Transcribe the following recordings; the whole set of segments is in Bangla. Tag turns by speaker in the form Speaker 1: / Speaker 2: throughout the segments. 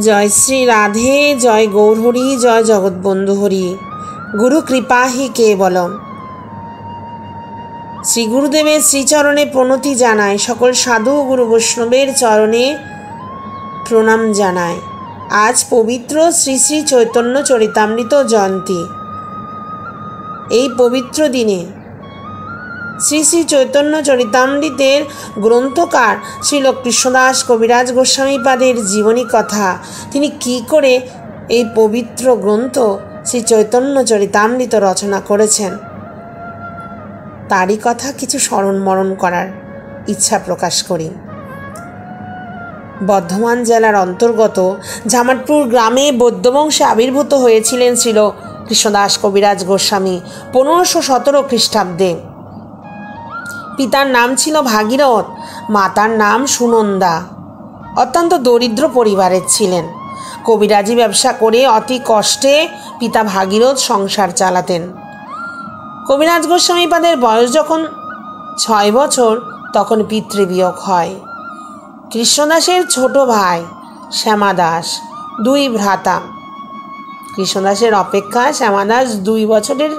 Speaker 1: জয় শ্রী রাধে, জয় গৌরহরি, জয় জগৎবন্ধু হরি। গুরু কৃপা হি কেবলম। শ্রী গুরুদেবের শ্রীচরণে প্রণতি জানায়, সকল সাধু গুরু বৈষ্ণবের চরণে প্রণাম জানায়। আজ পবিত্র শ্রী শ্রী চৈতন্য চরিতামৃত জয়ন্তী। এই পবিত্র দিনে শ্রী শ্রী চৈতন্য চরিতামৃতের গ্রন্থকার শ্রীল কৃষ্ণদাস কবিরাজ গোস্বামীপাদের জীবনী কথা, তিনি কি করে এই পবিত্র গ্রন্থ শ্রী চৈতন্য চরিতামৃত রচনা করেছেন, তারই কথা কিছু স্মরণ করার ইচ্ছা প্রকাশ করি। বর্ধমান জেলার অন্তর্গত ঝামাটপুর গ্রামে বৌদ্ধবংশে আবির্ভূত হয়েছিলেন শ্রীল কৃষ্ণদাস কবিরাজ গোস্বামী 1517 খ্রিস্টাব্দে। পিতার নাম ছিল ভাগীরথ, মাতার নাম সুনন্দা। অত্যন্ত দরিদ্র পরিবারের ছিলেন। কবিরাজি ব্যবসা করে অতি কষ্টে পিতা ভাগীরথ সংসার চালাতেন। কবিরাজ গোস্বামীপাদের বয়স যখন 6 বছর, তখন পিতৃবিয়োগ হয়। কৃষ্ণদাসের ছোট ভাই শ্যামাদাস, 2 ভ্রাতা। কৃষ্ণদাসের অপেক্ষা শ্যামাদাস 2 বছরের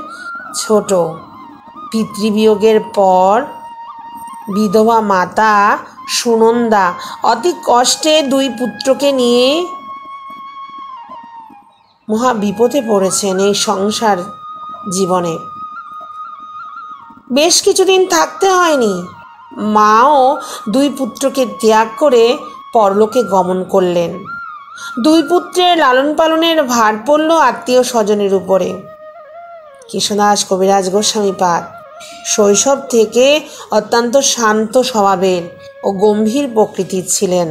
Speaker 1: ছোট। পিতৃবিয়োগের পর বিধবা মাতা সুনন্দা অতি কষ্টে 2 পুত্রকে নিয়ে মহা বিপদে পড়েছেন এই সংসার জীবনে। বেশ কিছুদিন থাকতে হয়নি, মাও 2 পুত্রকে ত্যাগ করে পরলোকে গমন করলেন। 2 পুত্রের লালন পালনের ভার পড়ল আত্মীয় স্বজনের উপরে। কৃষ্ণদাস কবিরাজ গোস্বামীপাদ শৈশব থেকে অত্যন্ত শান্ত স্বভাবের ও গম্ভীর প্রকৃতির ছিলেন।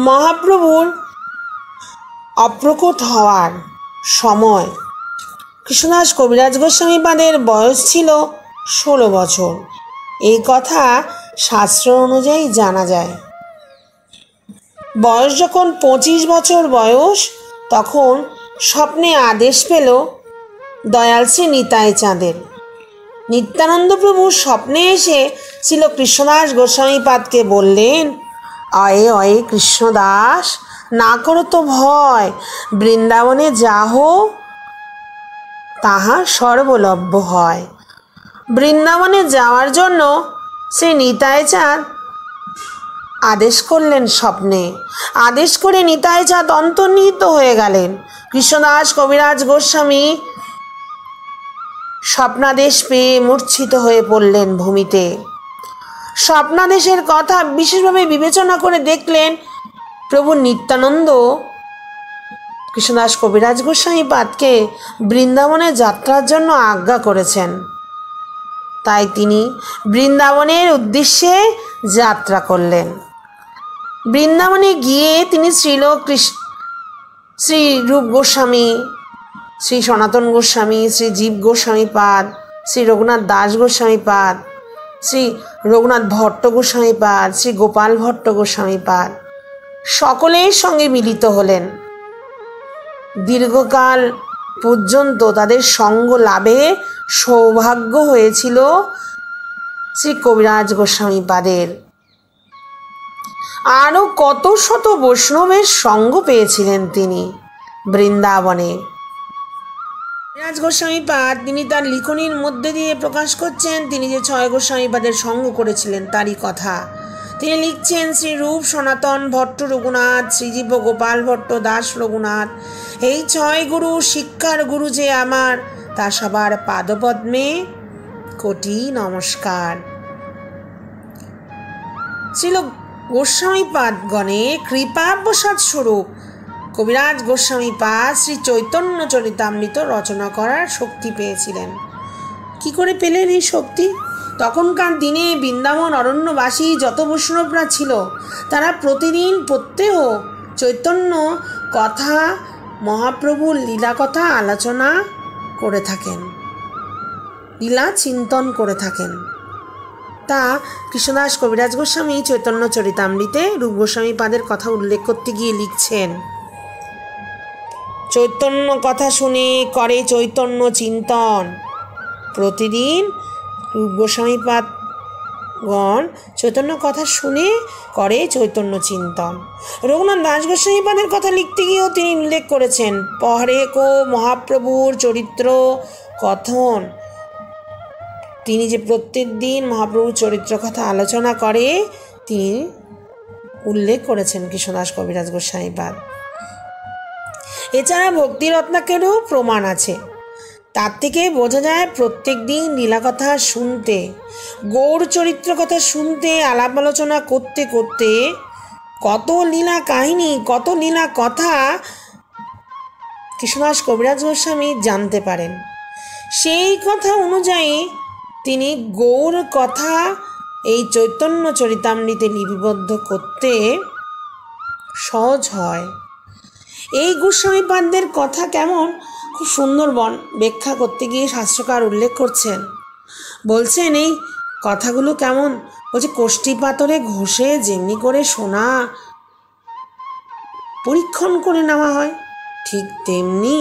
Speaker 1: মহাপ্রভুর অপ্রকট হওয়ার সময় কৃষ্ণদাস কবিরাজ গোস্বামীপাদের বয়স ছিল 16 বছর। এই কথা শাস্ত্র অনুযায়ী জানা যায়। বয়স যখন 25 বছর বয়স, তখন স্বপ্নে আদেশ পেল দয়াল শ্রী নিতাই চাঁদের। নিত্যানন্দ প্রভু স্বপ্নে এসে ছিল কৃষ্ণদাস গোস্বামীপাদকে বললেন, অয়ে অয়ে কৃষ্ণদাস, না করো তো ভয়, বৃন্দাবনে যাহো তাহা সর্বলভ্য হয়। বৃন্দাবনে যাওয়ার জন্য শ্রী নিতাই চাঁদ আদেশ করলেন স্বপ্নে। আদেশ করে নিতাই চাঁদ অন্তর্নিহিত হয়ে গেলেন। কৃষ্ণদাস কবিরাজ গোস্বামী স্বপ্নাদেশ পেয়ে মূর্ছিত হয়ে পড়লেন ভূমিতে। স্বপ্নাদেশের কথা বিশেষভাবে বিবেচনা করে দেখলেন প্রভু নিত্যানন্দ কৃষ্ণদাস কবিরাজ গোস্বামীপাদকে বৃন্দাবনে যাত্রার জন্য আজ্ঞা করেছেন। তাই তিনি বৃন্দাবনের উদ্দেশ্যে যাত্রা করলেন। বৃন্দাবনে গিয়ে তিনি শ্রী রূপ গোস্বামী, শ্রী সনাতন গোস্বামী, শ্রী জীব গোস্বামীপাদ, শ্রী রঘুনাথ দাস গোস্বামীপাদ, শ্রী রঘুনাথ ভট্ট গোস্বামীপাদ, শ্রী গোপাল ভট্ট গোস্বামীপাদ সকলের সঙ্গে মিলিত হলেন। দীর্ঘকাল পর্যন্ত তাদের সঙ্গ লাভে সৌভাগ্য হয়েছিল শ্রী কবিরাজ গোস্বামীপাদের। আরও কত শত বৈষ্ণবের সঙ্গ পেয়েছিলেন তিনি বৃন্দাবনে। কবিরাজ গোস্বামীপাদ তিনি তার লিখনির মধ্যে দিয়ে প্রকাশ করছেন তিনি যে 6 গোস্বামীপাদের সঙ্গ করেছিলেন তারই কথা। তিনি লিখছেন, শ্রী রূপ সনাতন ভট্ট রঘুনাথ, শ্রীজীব গোপাল ভট্ট দাস রঘুনাথ, এই 6 গুরু শিক্ষার গুরু যে আমার, তা সবার পাদপদ্মে কোটি নমস্কার। শ্রীল গোস্বামীপাদগণে কৃপাবসাদ স্বরূপ কবিরাজ গোস্বামীপাদ শ্রী চৈতন্য চরিতামৃত রচনা করার শক্তি পেয়েছিলেন। কি করে পেলেন এই শক্তি? তখনকার দিনে বৃন্দাবন অরণ্যবাসী যত বৈষ্ণবরা ছিল, তারা প্রতিদিন প্রত্যহ চৈতন্য কথা, মহাপ্রভুর লীলা কথা আলোচনা করে থাকেন, লীলা চিন্তন করে থাকেন। তা কৃষ্ণদাস কবিরাজ গোস্বামী চৈতন্য চরিতামৃতে রূপ গোস্বামীপাদের কথা উল্লেখ করতে গিয়ে লিখছেন, চৈতন্য কথা শুনে করে চৈতন্য চিন্তন। প্রতিদিন রূপ গোস্বামীপাদ গণ চৈতন্য কথা শুনে করে চৈতন্য চিন্তন। রঘুনাথ দাস গোস্বামীপাদের কথা লিখতে গিয়েও তিনি উল্লেখ করেছেন হরেক মহাপ্রভুর চরিত্র কথন। তিনি যে প্রত্যেক দিন মহাপ্রভুর চরিত্র কথা আলোচনা করে তিনি উল্লেখ করেছেন কৃষ্ণদাস কবিরাজ গোস্বামীপাদ। এছাড়া ভক্তি রত্নাকেরও প্রমাণ আছে। তার থেকে বোঝা যায় প্রত্যেক দিন লীলা কথা শুনতে, গৌর চরিত্র কথা শুনতে, আলাপ আলোচনা করতে করতে কত লীলা কাহিনী, কত লীলা কথা কৃষ্ণদাস কবিরাজ গোস্বামী জানতে পারেন। সেই কথা অনুযায়ী তিনি গৌর কথা এই চৈতন্য চরিতামৃতে লিপিবদ্ধ করতে সহজ হয়। এই গোস্বামীপাদদের কথা কেমন খুব সুন্দর ব্যাখ্যা করতে গিয়ে শাস্ত্রকার উল্লেখ করছেন, বলছেন এই কথাগুলো কেমন, বলছে কোষ্ঠী পাথরে ঘষে যেমনি করে সোনা পরীক্ষণ করে নেওয়া হয় ঠিক তেমনি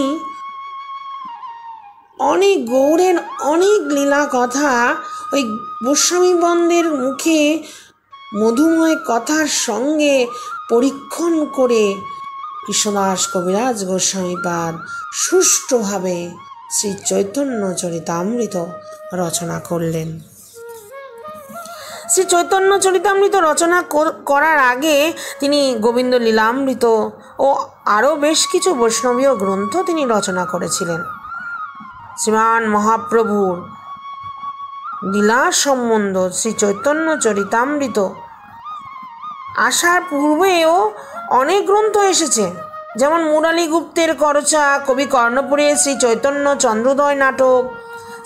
Speaker 1: অনেক গৌরের অনেক লীলা কথা ওই গোস্বামীবন্দের মুখে মধুময় কথার সঙ্গে পরীক্ষণ করে কৃষ্ণদাস কবিরাজ গোস্বামীপাদ সুষ্ঠুভাবে শ্রী চৈতন্য চরিতামৃত রচনা করলেন। শ্রী চৈতন্য চরিতামৃত রচনা করার আগে তিনি গোবিন্দ লীলামৃত ও আরও বেশ কিছু বৈষ্ণবীয় গ্রন্থ তিনি রচনা করেছিলেন। শ্রীমান মহাপ্রভুর লীলা সম্বন্ধ শ্রী চৈতন্য চরিতামৃত আসার পূর্বেও অনেক গ্রন্থ এসেছে, যেমন মুরালী গুপ্তের করচা, কবি কর্ণপুরের শ্রী চৈতন্য চন্দ্রোদয় নাটক,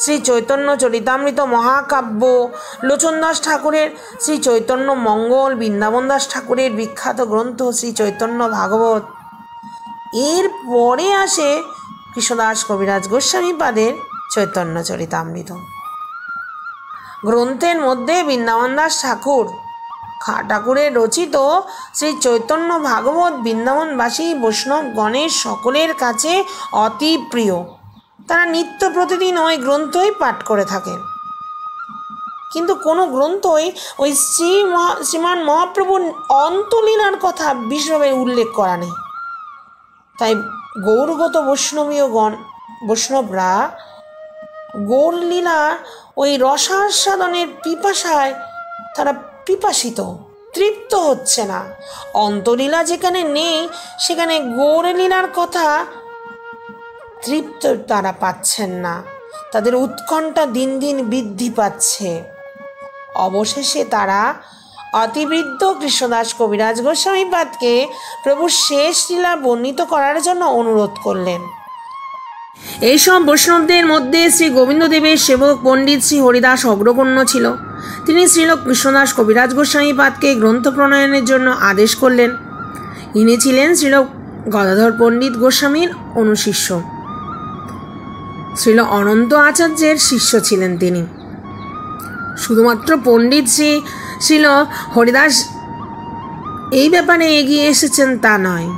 Speaker 1: শ্রী চৈতন্য চরিতামৃত মহাকাব্য, লোচন দাস ঠাকুরের শ্রী চৈতন্য মঙ্গল, বৃন্দাবন দাস ঠাকুরের বিখ্যাত গ্রন্থ শ্রী চৈতন্য ভাগবত। এর পরে আসে কৃষ্ণদাস কবিরাজ গোস্বামীপাদের চৈতন্য চরিতামৃত। গ্রন্থের মধ্যে বৃন্দাবন দাস ঠাকুরের রচিত শ্রী চৈতন্য ভাগবত বৃন্দাবনবাসী বৈষ্ণবগণের সকলের কাছে অতি প্রিয়। তারা নিত্য প্রতিদিন ওই গ্রন্থই পাঠ করে থাকেন। কিন্তু কোনো গ্রন্থই ওই শ্রীমান মহাপ্রভুর অন্তলীলার কথা বিশেষভাবে উল্লেখ করা নেই। তাই গৌরগত বৈষ্ণবরা গৌরলীলা ওই রসাস্বাদনের পিপাসায় তারা পিপাসিত, তৃপ্ত হচ্ছে না। অন্তলীলা যেখানে নেই সেখানে গৌরলীলার কথা তৃপ্ত তারা পাচ্ছেন না, তাদের উৎকণ্ঠা দিন দিন বৃদ্ধি পাচ্ছে। অবশেষে তারা অতিবৃদ্ধ কৃষ্ণদাস কবিরাজ গোস্বামীপাদকে প্রভুর শেষ লীলা বর্ণিত করার জন্য অনুরোধ করলেন। এইসব বৈষ্ণবদের মধ্যে শ্রী গোবিন্দদেবের সেবক পণ্ডিত শ্রী হরিদাস অগ্রগণ্য ছিল। তিনি শ্রীল কৃষ্ণদাস কবিরাজ গোস্বামীপাদকে গ্রন্থ প্রণয়নের জন্য আদেশ করলেন। ইনি ছিলেন শ্রীল গদাধর পণ্ডিত গোস্বামীর অনুশিষ্য, শ্রীল অনন্ত আচার্যের শিষ্য ছিলেন তিনি। শুধুমাত্র পণ্ডিত শ্রীল হরিদাস এই ব্যাপারে এগিয়ে এসেছেন তা নয়,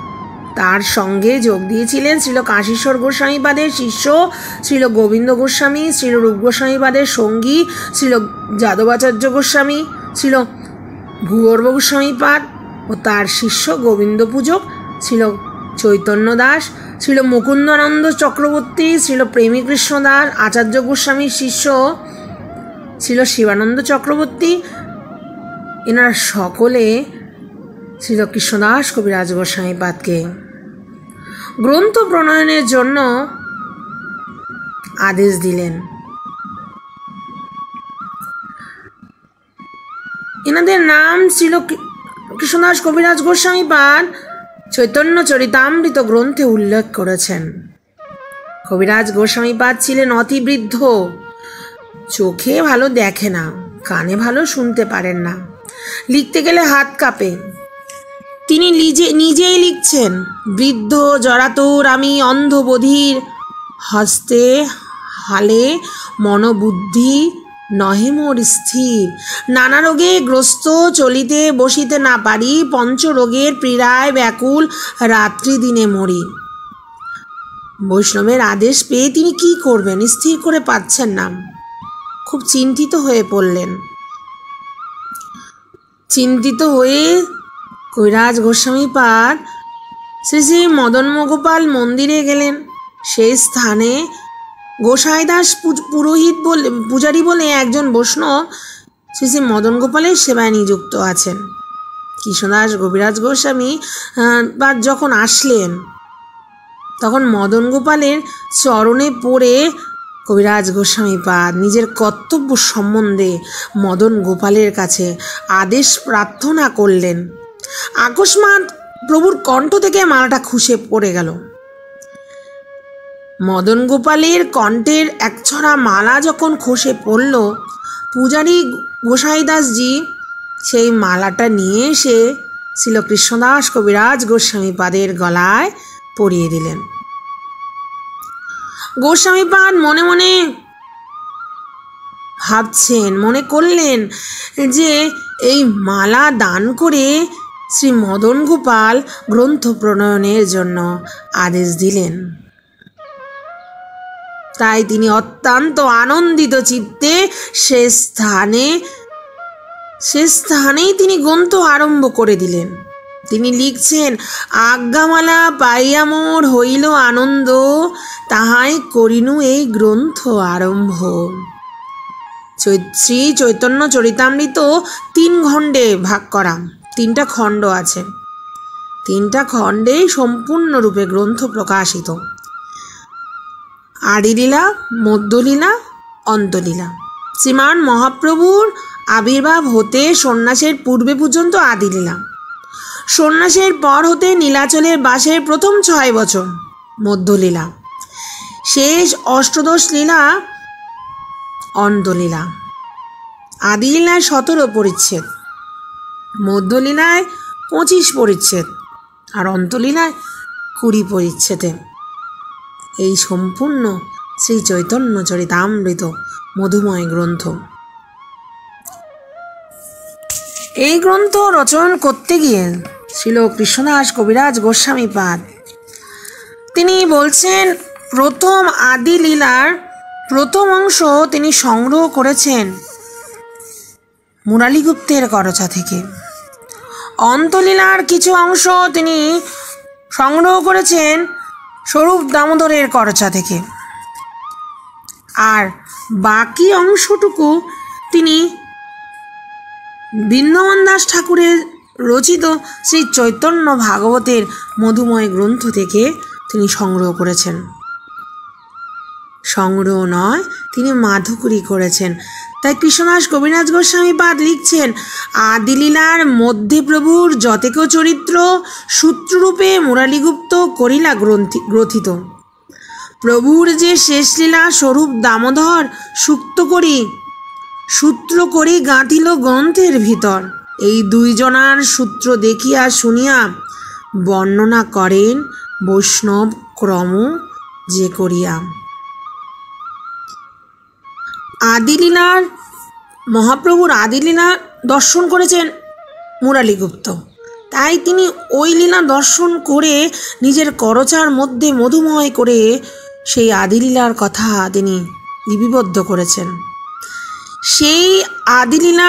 Speaker 1: তার সঙ্গে যোগ দিয়েছিলেন শ্রীল কাশীশ্বর গোস্বামীপাদের শিষ্য শ্রীল গোবিন্দ গোস্বামী, শ্রীল রূপ গোস্বামীপাদের সঙ্গী শ্রীল যাদবাচার্য গোস্বামী, শ্রীল ভূগর্ভ গোস্বামীপাদ ও তার শিষ্য গোবিন্দ পূজক শ্রীল চৈতন্য দাস, শ্রীল মুকুন্দানন্দ চক্রবর্তী, শ্রীল প্রেমীকৃষ্ণ দাস, আচার্য গোস্বামীর শিষ্য শ্রীল শিবানন্দ চক্রবর্তী। এনারা সকলে শ্রীল কৃষ্ণদাস কবিরাজ গোস্বামীপাদকে গ্রন্থ প্রণয়নের জন্য আদেশ দিলেন। এনাদের নাম ছিল কৃষ্ণদাস কবিরাজ গোস্বামীপাদ চৈতন্য চরিতামৃত গ্রন্থে উল্লেখ করেছেন। কবিরাজ গোস্বামীপাদ ছিলেন অতিবৃদ্ধ, চোখে ভালো দেখে না, কানে ভালো শুনতে পারেন না, লিখতে গেলে হাত কাঁপে। তিনি নিজেই লিখছেন, বৃদ্ধ জরাতুর আমি অন্ধ বধির, হস্তে হালে মনোবুদ্ধি নহে মোর স্থির, নানা রোগে গ্রস্ত চলিতে বসিতে না পারি, পঞ্চরোগের পীড়ায় ব্যাকুল রাত্রি দিনে মরি। বৈষ্ণবের আদেশ পেয়ে তিনি কি করবেন স্থির করে পাচ্ছেন না, খুব চিন্তিত হয়ে পড়লেন। চিন্তিত হয়ে কবিরাজ গোস্বামী পাদ শ্রী শ্রী মদনমোগোপাল মন্দিরে গেলেন। সেই স্থানে গোসাইদাস পুরোহিত বলে পূজারী বলে একজন বৈষ্ণব শ্রী শ্রী মদন গোপালের সেবায় নিযুক্ত আছেন। কৃষ্ণদাস কবিরাজ গোস্বামী পাদ যখন আসলেন তখন মদন গোপালের চরণে পড়ে কবিরাজ গোস্বামী পাদ নিজের কর্তব্য সম্বন্ধে মদন গোপালের কাছে আদেশ প্রার্থনা করলেন। আকস্মাৎ প্রভুর কণ্ঠ থেকে মালাটা খসে পড়ে গেল। মদন গোপালের কণ্ঠের একছড়া মালা যখন খসে পড়ল, পূজারী গোসাইদাসজি সেই মালাটা নিয়ে এসে ছিল কৃষ্ণদাস কবিরাজ গোস্বামী পাদের গলায় পরিয়ে দিলেন। গোস্বামী পাদ মনে মনে ভাবছেন, মনে করলেন যে এই মালা দান করে শ্রী মদন গোপাল গ্রন্থ প্রণয়নের জন্য আদেশ দিলেন। তাই তিনি অত্যন্ত আনন্দিত চিত্তে সে স্থানেই তিনি গ্রন্থ আরম্ভ করে দিলেন। তিনি লিখছেন, আজ্ঞামালা পাইয়া মোর হইল আনন্দ, তাহাই করিনু এই গ্রন্থ আরম্ভ। শ্রী চৈতন্য চরিতামৃত 3 খণ্ডে ভাগ করা, 3টা খণ্ড আছে। 3টা খণ্ডে সম্পূর্ণরূপে গ্রন্থ প্রকাশিত। আদিলীলা, মধ্যলীলা, অন্তলীলা। শ্রীমান মহাপ্রভুর আবির্ভাব হতে সন্ন্যাসের পূর্বে পর্যন্ত আদিলীলা, সন্ন্যাসের পর হতে নীলাচলের বাসের প্রথম 6 বছর মধ্যলীলা, শেষ অষ্টদশ লীলা অন্তলীলা। আদিলীলায় 17 পরিচ্ছেদ, মধ্যলীলায় 25 পরিচ্ছেদ আর অন্তলীলায় 20 পরিচ্ছেদে এই সম্পূর্ণ শ্রী চৈতন্য চরিতামৃত মধুময় গ্রন্থ। এই গ্রন্থ রচনা করতে গিয়ে ছিল কৃষ্ণদাস কবিরাজ গোস্বামী পাদ তিনি বলছেন, প্রথম আদি লীলার প্রথম অংশ তিনি সংগ্রহ করেছেন মুরালিগুপ্তের করচা থেকে। অন্তলীলার কিছু অংশ তিনি সংগ্রহ করেছেন স্বরূপ দামোদরের করচা থেকে, আর বাকি অংশটুকু তিনি বৃন্দাবন দাস ঠাকুরের রচিত শ্রী চৈতন্য ভাগবতের মধুময় গ্রন্থ থেকে তিনি সংগ্রহ করেছেন। সংগ্রহ নয়, তিনি মাধুকরী করেছেন। তাই কৃষ্ণদাস কবিরাজ গোস্বামী পাদ লিখছেন, আদিলীলার মধ্যে প্রভুর যতেক চরিত্র সূত্ররূপে মুরালিগুপ্ত করিলা গ্রথিত। প্রভুর যে শেষ লীলা স্বরূপ দামোদর সূত্র করি গাঁথিল গ্রন্থের ভিতর। এই 2 জনার সূত্র দেখিয়া শুনিয়া বর্ণনা করেন বৈষ্ণব ক্রম যে করিয়া। আদিলীলার মহাপ্রভুর আদিলীলা দর্শন করেছেন মুরালিগুপ্ত, তাই তিনি ওই লীলা দর্শন করে নিজের করচার মধ্যে মধুময় করে সেই আদিলীলার কথা তিনি লিপিবদ্ধ করেছেন। সেই আদিলীলা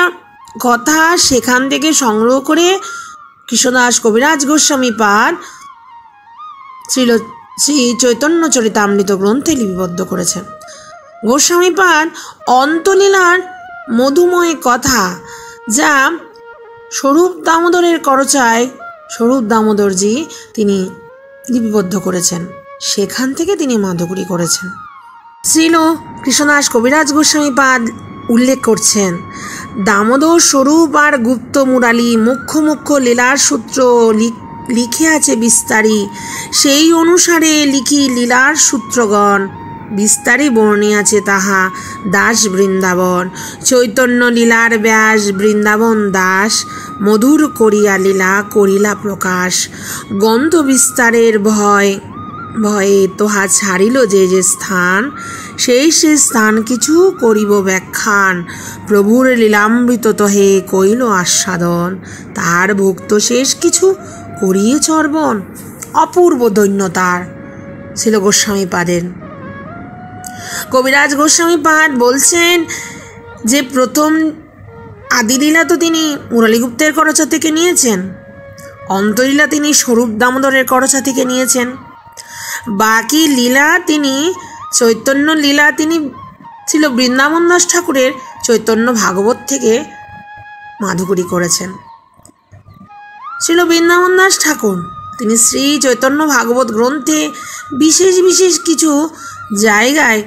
Speaker 1: কথা সেখান থেকে সংগ্রহ করে কৃষ্ণদাস কবিরাজ গোস্বামী পাদ শ্রী চৈতন্য চরিতামৃত গ্রন্থে লিপিবদ্ধ করেছেন। গোস্বামী পাদ অন্তলীলার মধুময় কথা যা স্বরূপ দামোদরের করচায় স্বরূপ দামোদরজি তিনি লিপিবদ্ধ করেছেন, সেখান থেকে তিনি মাধুকরী করেছেন। শ্রীল কৃষ্ণদাস কবিরাজ গোস্বামী পাদ উল্লেখ করছেন, দামোদর স্বরূপ আর গুপ্ত মুরালি মুখ্য মুখ্য লীলার সূত্র লিখে আছে বিস্তারী, সেই অনুসারে লিখি লীলার সূত্রগণ। বিস্তারে বর্ণিয়াছে তাহা দাস বৃন্দাবন, চৈতন্য লীলার ব্যাস বৃন্দাবন দাস, মধুর করিয়া লীলা করিলা প্রকাশ। গন্ধ বিস্তারের ভয়ে তোহা ছাড়িল যে যে স্থান, সেই স্থান কিছু করিব ব্যাখ্যান। প্রভুর লীলামৃত তহে কইল আস্বাদন, তার ভুক্ত শেষ কিছু করিয়ে চর্বণ। অপূর্ব দৈন্যতার ছিল গোস্বামী পাদের। কবিরাজ গোস্বামী পাদ বলছেন যে প্রথম আদিলীলা তো তিনি মুরলীগুপ্তের করচা থেকে নিয়েছেন, অন্তলীলা তিনি স্বরূপ দামোদরের করচা থেকে নিয়েছেন, বাকি লীলা তিনি চৈতন্য লীলা তিনি ছিল বৃন্দাবন দাস ঠাকুরের চৈতন্য ভাগবত থেকে মাধুকরী করেছেন। ছিল বৃন্দাবন দাস ঠাকুর তিনি শ্রী চৈতন্য ভাগবত গ্রন্থে বিশেষ বিশেষ কিছু জায়গায়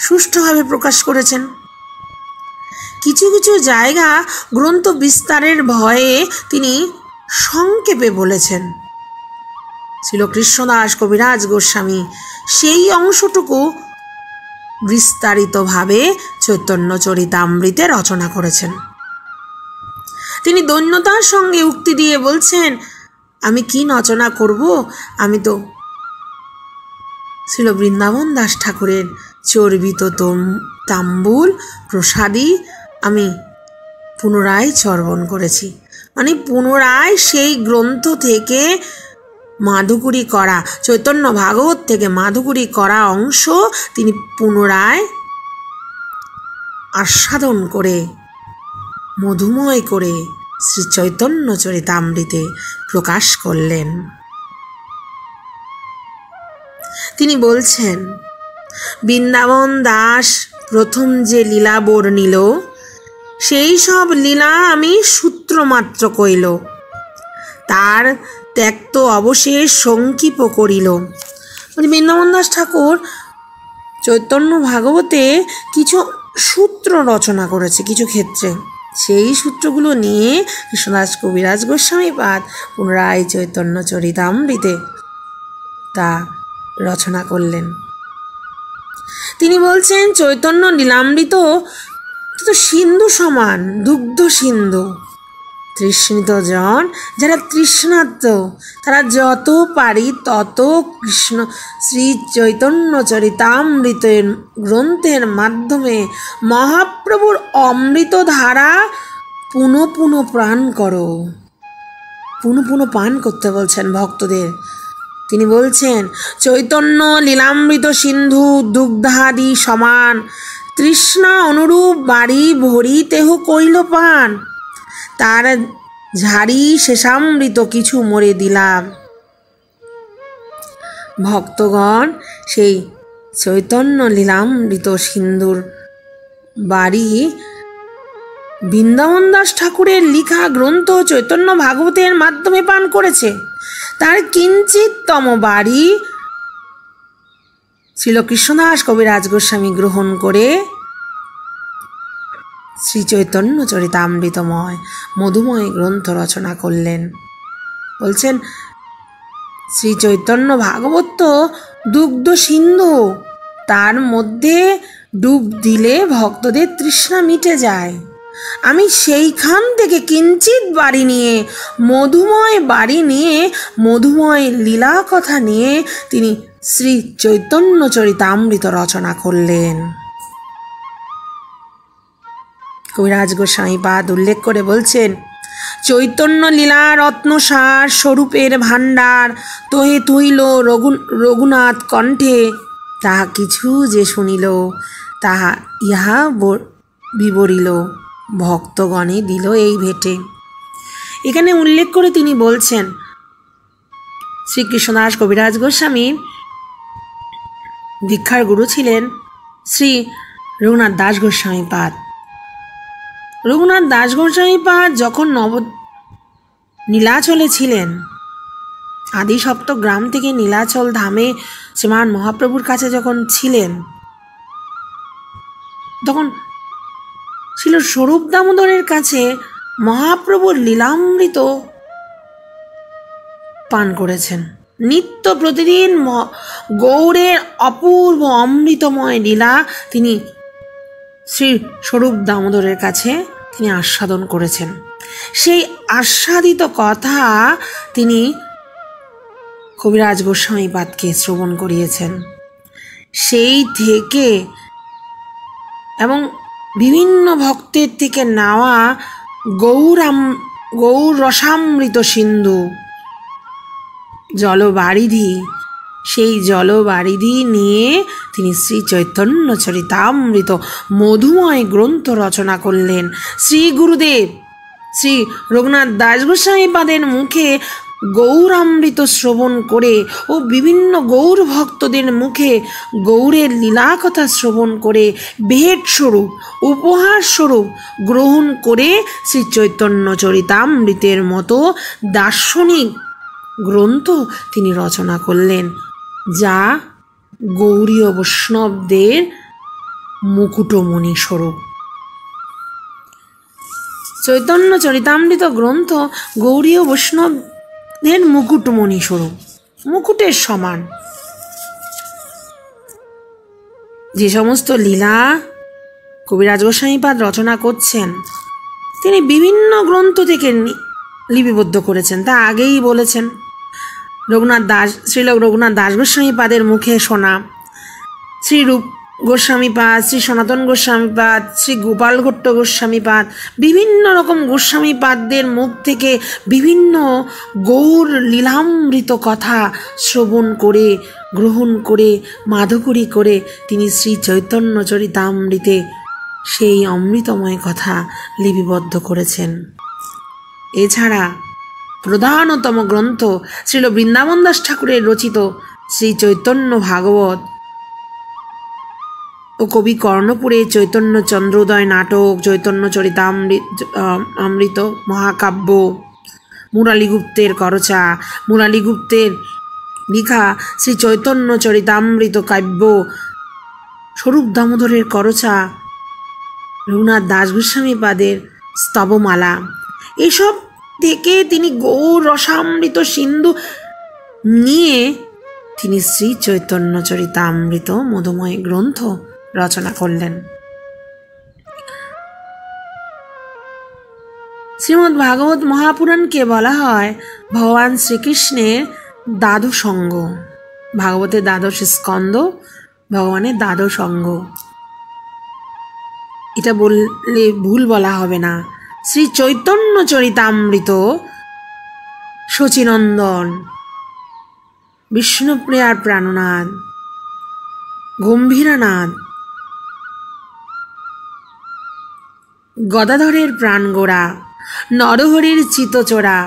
Speaker 1: সুষ্ঠুভাবে প্রকাশ করেছেন। কিছু কিছু জায়গা গ্রন্থ বিস্তারের ভয়ে তিনি সংক্ষেপে বলেছেন। ছিল কৃষ্ণদাস কবিরাজ গোস্বামী সেই অংশটুকু বিস্তারিতভাবে চৈতন্য চরিতামৃতে রচনা করেছেন। তিনি দৈন্যতার সঙ্গে উক্তি দিয়ে বলছেন, আমি কি রচনা করব, আমি তো ছিল বৃন্দাবন দাস ঠাকুরের চর্বিত তাম্বুল প্রসাদী আমি পুনরায় চর্বণ করেছি। মানে পুনরায় সেই গ্রন্থ থেকে মাধুকরী করা, চৈতন্য ভাগবত থেকে মাধুকরী করা অংশ তিনি পুনরায় আস্বাদন করে মধুময় করে শ্রী চৈতন্য চরিতামৃতে প্রকাশ করলেন। তিনি বলছেন, বৃন্দাবন দাস প্রথম যে লীলা বর্ণিল সেই সব লীলা আমি সূত্রমাত্র কইল, তার ত্যক্ত অবশেষ সংক্ষিপ করিল। বৃন্দাবন দাস ঠাকুর চৈতন্য ভাগবতে কিছু সূত্র রচনা করেছে কিছু ক্ষেত্রে, সেই সূত্রগুলো নিয়ে কৃষ্ণদাস কবিরাজ গোস্বামীপাদ পুনরায় চৈতন্য চরিতামৃতে তা রচনা করলেন। তিনি বলছেন, চৈতন্য লীলামৃত তো সিন্ধু সমান, দুগ্ধ সিন্ধু। তৃষ্ণিত জন যারা তৃষ্ণার্ত তারা যত পারি তত কৃষ্ণ শ্রী চৈতন্য চরিতামৃতের গ্রন্থের মাধ্যমে মহাপ্রভুর অমৃত ধারা পুনঃ পুনঃ প্রাণ করো, পুনঃ পুনঃ পান করতে বলছেন ভক্তদের। তিনি বলছেন, চৈতন্য লীলামৃত সিন্ধু দুগ্ধাদি সমান, তৃষ্ণা অনুরূপ বাড়ি ভরি তেহ কইল পান, তার ঝাড়ি শেষামৃত কিছু মরে দিলাম। ভক্তগণ সেই চৈতন্য লীলামৃত সিন্ধুর বাড়ি বৃন্দাবন দাস ঠাকুরের লিখা গ্রন্থ চৈতন্য ভাগবতের মাধ্যমে পান করেছে। তার কিঞ্চিততম বাড়ি ছিল কৃষ্ণদাস কবিরাজ গোস্বামী গ্রহণ করে শ্রী চৈতন্য চরিতামৃতময় মধুময় গ্রন্থ রচনা করলেন। বলছেন, শ্রী চৈতন্য ভাগবত তো দুগ্ধ সিন্ধু, তার মধ্যে ডুব দিলে ভক্তদের তৃষ্ণা মিটে যায়। আমি সেইখান থেকে কিঞ্চিত বাড়ি নিয়ে মধুময় লীলা কথা নিয়ে তিনি শ্রী চৈতন্য চরিতামৃত রচনা করলেন। কবিরাজ গোস্বামীপাদ উল্লেখ করে বলছেন, চৈতন্য লীলা রত্নসার স্বরূপের ভাণ্ডার তোহে তুইল রঘুনাথ কণ্ঠে, তাহা কিছু যে শুনিল তাহা ইহা বিবরিল, ভক্তগণে দিল এই ভেটে। এখানে উল্লেখ করে তিনি বলছেন, শ্রীকৃষ্ণদাস কবিরাজ গোস্বামী দীক্ষার গুরু ছিলেন শ্রী রঘুনাথ দাস গোস্বামীপাদ। রঘুনাথ দাস গোস্বামীপাদ যখন নীলাচলে ছিলেন, আদি সপ্ত গ্রাম থেকে নীলাচল ধামে শ্রীমান মহাপ্রভুর কাছে যখন ছিলেন, তখন ছিল স্বরূপ দামোদরের কাছে মহাপ্রভুর লীলামৃত পান করেছেন। নিত্য প্রতিদিন গৌরের অপূর্ব অমৃতময় লীলা তিনি শ্রী স্বরূপ দামোদরের কাছে তিনি আস্বাদন করেছেন। সেই আস্বাদিত কথা তিনি কবিরাজ গোস্বামীপাদকে শ্রবণ করিয়েছেন। সেই থেকে এবং বিভিন্ন ভক্তের থেকে নেওয়া গৌর রসামৃত সিন্ধু জলবারিধি, সেই জলবারিধি নিয়ে তিনি শ্রী চৈতন্য চরিতামৃত মধুময় গ্রন্থ রচনা করলেন। শ্রী গুরুদেব শ্রী রঘুনাথ দাস গোস্বামী পাদের মুখে গৌরামৃত শ্রবণ করে ও বিভিন্ন গৌর ভক্তদের মুখে গৌরের লীলা কথা শ্রবণ করে ভেট স্বরূপ উপহার স্বরূপ গ্রহণ করে শ্রী চৈতন্য চরিতামৃতের মতো দার্শনিক গ্রন্থ তিনি রচনা করলেন, যা গৌরীয় বৈষ্ণবদের মুকুটমণি স্বরূপ। চৈতন্য চরিতামৃত গ্রন্থ গৌরীয় বৈষ্ণবদের মুকুটমণি স্বরূপ, মুকুটের সমান। যে সমস্ত লীলা কবিরাজ গোস্বামীপাদ রচনা করছেন তিনি বিভিন্ন গ্রন্থ থেকে লিপিবদ্ধ করেছেন, তা আগেই বলেছেন। শ্রীল রঘুনাথ দাস গোস্বামীপাদের মুখে শোনা শ্রী রূপ গোস্বামীপাদ, শ্রী সনাতন গোস্বামীপাদ, শ্রী গোপাল ভট্ট গোস্বামীপাদ, বিভিন্ন রকম গোস্বামীপাদদের মুখ থেকে বিভিন্ন গৌর লীলামৃত কথা শ্রবণ করে গ্রহণ করে মাধুকরী করে তিনি শ্রী চৈতন্য চরিতামৃতে সেই অমৃতময় কথা লিপিবদ্ধ করেছেন। এছাড়া প্রধানতম গ্রন্থ শ্রীল বৃন্দাবন দাস ঠাকুরের রচিত শ্রী চৈতন্য ভাগবত ও কবি কর্ণপুরে চৈতন্য চন্দ্রোদয় নাটক, চৈতন্য চরিতামৃত মহাকাব্য, মুরালীগুপ্তের করচা, মুরালীগুপ্তের লিখা শ্রী চৈতন্য চরিতামৃত কাব্য, স্বরূপ দামোদরের করচা, রঘুনাথ দাস গোস্বামীপাদের স্তবমালা, এসব থেকে তিনি গৌর রসামৃত সিন্ধু নিয়ে তিনি শ্রী চৈতন্য চরিতামৃত মধুময় গ্রন্থ রচনা করলেন। শ্রীমদ্ ভাগবত মহাপুরাণকে বলা হয় ভগবান শ্রীকৃষ্ণের দ্বাদশ অঙ্গ। ভাগবতের দ্বাদশ স্কন্দ, ভগবানের দ্বাদশ অঙ্গ, এটা বললে ভুল বলা হবে না। শ্রী চৈতন্য চরিতামৃত শচীনন্দন, বিষ্ণুপ্রিয়ার প্রাণনাথ, গম্ভীরানাথ, গদাধরের প্রাণগোড়া, নরহরির চিতচোরা,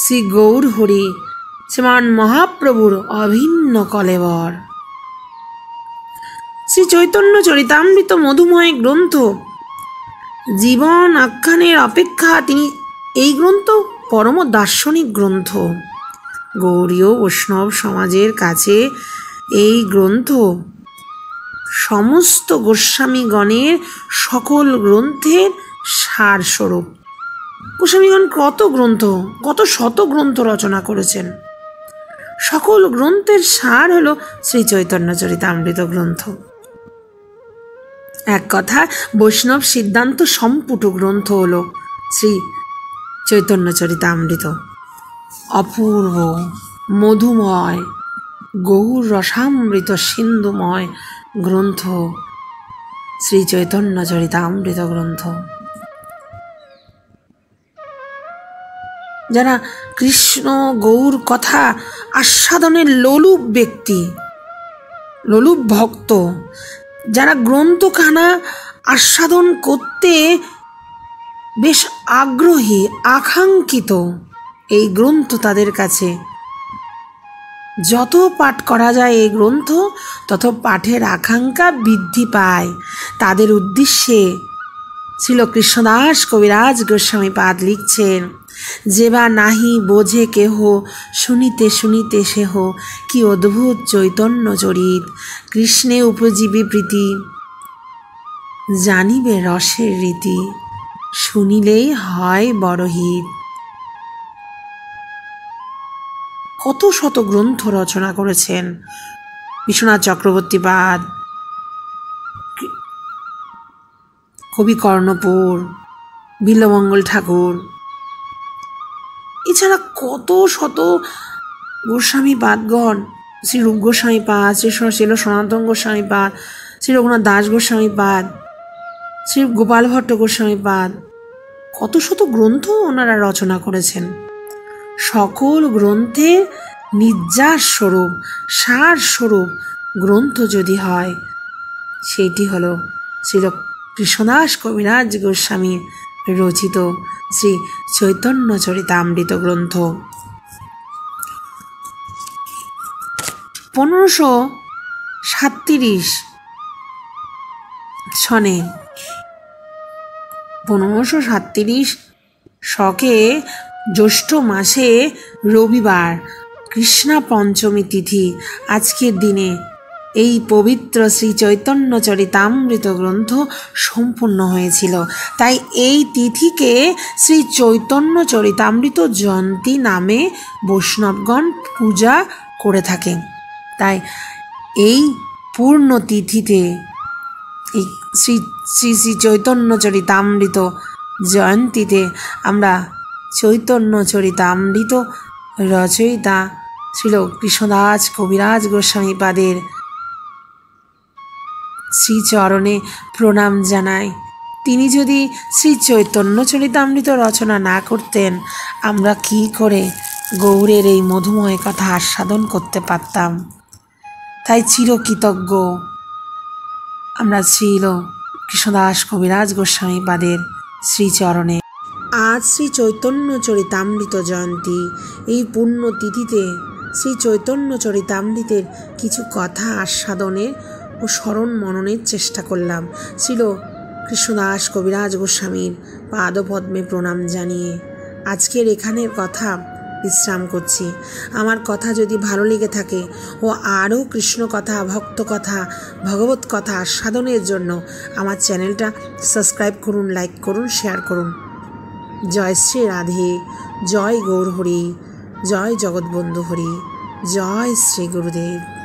Speaker 1: শ্রী গৌর হরি শ্রীমান মহাপ্রভুর অভিন্ন কলেবর। শ্রী চৈতন্য চরিতামৃত মধুময় গ্রন্থ জীবন আখ্যানের অপেক্ষা তিনি এই গ্রন্থ পরম দার্শনিক গ্রন্থ। গৌড়ীয় বৈষ্ণব সমাজের কাছে এই গ্রন্থ সমস্ত গোস্বামীগণের সকল গ্রন্থের সারস্বরূপ। গোস্বামীগণ কত শত গ্রন্থ রচনা করেছেন, সকল গ্রন্থের সার হল শ্রী চৈতন্য চরিতামৃত গ্রন্থ। এক কথা বৈষ্ণব সিদ্ধান্ত সম্পুট গ্রন্থ হল শ্রী চৈতন্য চরিতামৃত। অপূর্ব মধুময় গৌর রসামৃত সিন্ধুময় গ্রন্থ শ্রী চৈতন্য চরিতামৃত গ্রন্থ। যারা কৃষ্ণ গৌর কথা আস্বাদনের লোলুপ ব্যক্তি, লোলুপ ভক্ত, যারা গ্রন্থখানা আস্বাদন করতে বেশ আগ্রহী, আকাঙ্ক্ষিত, এই গ্রন্থ তাদের কাছে যত পাঠ করা যায় এই গ্রন্থ তত পাঠের আকাঙ্ক্ষা বৃদ্ধি পায়। তাদের উদ্দেশ্যে শ্রীল কৃষ্ণদাস কবিরাজ গোস্বামীপাদ লিখছেন, যেবা নাহি বোঝে কেহ শুনিতে শুনিতে সেহ কি অদ্ভুত চৈতন্য চরিত, কৃষ্ণে উপজীবী প্রীতি জানিবে রসের রীতি, শুনিলেই হয় বড় হিত। কত শত গ্রন্থ রচনা করেছেন বিশ্বনাথ চক্রবর্তীপাদ, কবি কর্ণপুর, বিল্বমঙ্গল ঠাকুর, এছাড়া কত শত গোস্বামীপাদগণ, শ্রী রূপ গোস্বামীপাদ, শ্রী সনাতন গোস্বামীপাদ, শ্রী রঘুনাথ দাস গোস্বামীপাদ, শ্রী গোপাল ভট্ট গোস্বামীপাদ, কত শত গ্রন্থ ওনারা রচনা করেছেন। সকল গ্রন্থে নির্যাস স্বরূপ, সার স্বরূপ গ্রন্থ যদি হয়, সেইটি হল শ্রীল কৃষ্ণদাস কবিরাজ গোস্বামী রচিত শ্রী চৈতন্য চরিতামৃত গ্রন্থ। 1537 সনে 1537 শকে জ্যৈষ্ঠ মাসে রবিবার কৃষ্ণা পঞ্চমী তিথি আজকের দিনে এই পবিত্র শ্রী চৈতন্য চরিতামৃত গ্রন্থ সম্পূর্ণ হয়েছিল। তাই এই তিথিকে শ্রী চৈতন্য চরিতামৃত জয়ন্তী নামে বৈষ্ণবগণ পূজা করে থাকেন। তাই এই পূর্ণ তিথিতে এই শ্রী শ্রী শ্রী চৈতন্য চরিতামৃত জয়ন্তীতে আমরা চৈতন্য চরিতামৃত রচয়িতা শ্রীল কৃষ্ণদাস কবিরাজ গোস্বামী পাদের শ্রীচরণে প্রণাম জানাই। তিনি যদি শ্রী চৈতন্য চরিতামৃত রচনা না করতেন, আমরা কি করে গৌরের এই মধুময় কথা আস্বাদন করতে পারতাম। তাই চিরকৃতজ্ঞ আমরা শ্রীল কৃষ্ণদাস কবিরাজ গোস্বামী পাদের শ্রীচরণে। আজ শ্রী চৈতন্য চরিতামৃত জয়ন্তী, এই পুণ্য তিথিতে শ্রী চৈতন্য চরিতামৃতের কিছু কথা আস্বাদনের ও স্মরণ মননের চেষ্টা করলাম। শ্রীল কৃষ্ণদাস কবিরাজ গোস্বামীর পাদপদ্মে প্রণাম জানিয়ে আজকের এখানের কথা বিশ্রাম করছি। আমার কথা যদি ভালো লেগে থাকে ও আরও কৃষ্ণ কথা, ভক্ত কথা, ভগবত কথা আস্বাদনের জন্য আমার চ্যানেলটা সাবস্ক্রাইব করুন, লাইক করুন, শেয়ার করুন। জয় শ্রী রাধে, জয় গৌর হরি, জয় জগৎবন্ধু হরি, জয় শ্রী গুরুদেব।